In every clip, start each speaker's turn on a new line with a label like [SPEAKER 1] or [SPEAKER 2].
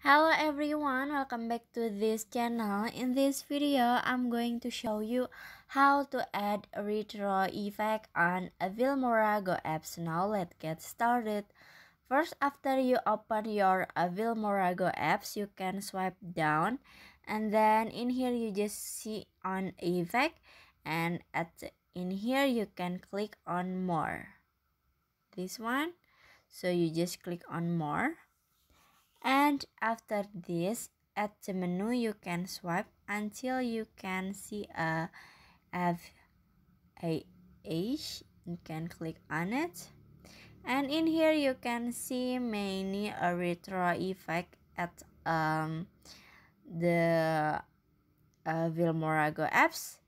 [SPEAKER 1] Hello everyone, welcome back to this channel. In this video, I'm going to show you how to add a retro effect on a Filmorago apps. Now let's get started. First, after you open your Filmorago apps, you can swipe down and then in here you just see on effect, and in here you can click on more. This one. So you just click on more. And after this, at the menu you can swipe until you can see a H. You can click on it, and in here you can see many retro effect at the Filmorago apps.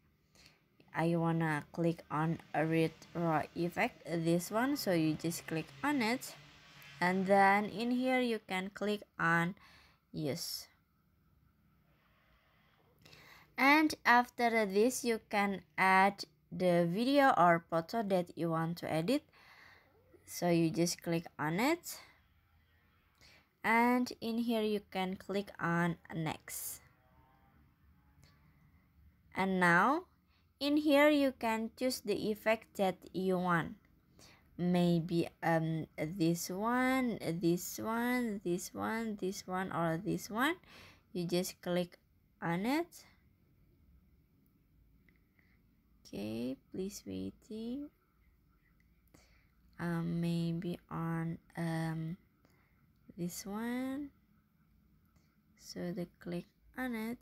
[SPEAKER 1] I wanna click on a retro effect, this one, so you just click on it. And then in here you can click on use. And after this you can add the video or photo that you want to edit. So you just click on it. And in here you can click on next. And now in here you can choose the effect that you want. Maybe this one, this one, this one, this one, or this one. You just click on it. Okay, please waiting. Maybe on this one. So they click on it.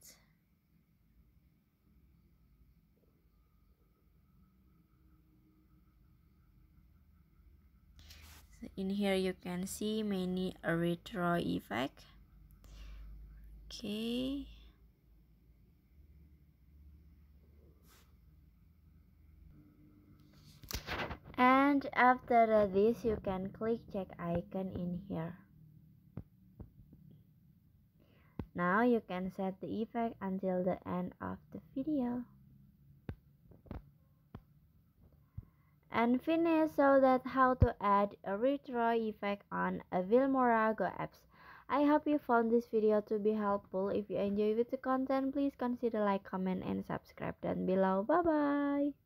[SPEAKER 1] In here you can see many retro effect. Okay, and after this you can click check icon in here. Now you can set the effect until the end of the video and finish. So that's how to add a retro effect on a Filmorago apps. I hope you found this video to be helpful. If you enjoy with the content, please consider like, comment, and subscribe down below. Bye bye.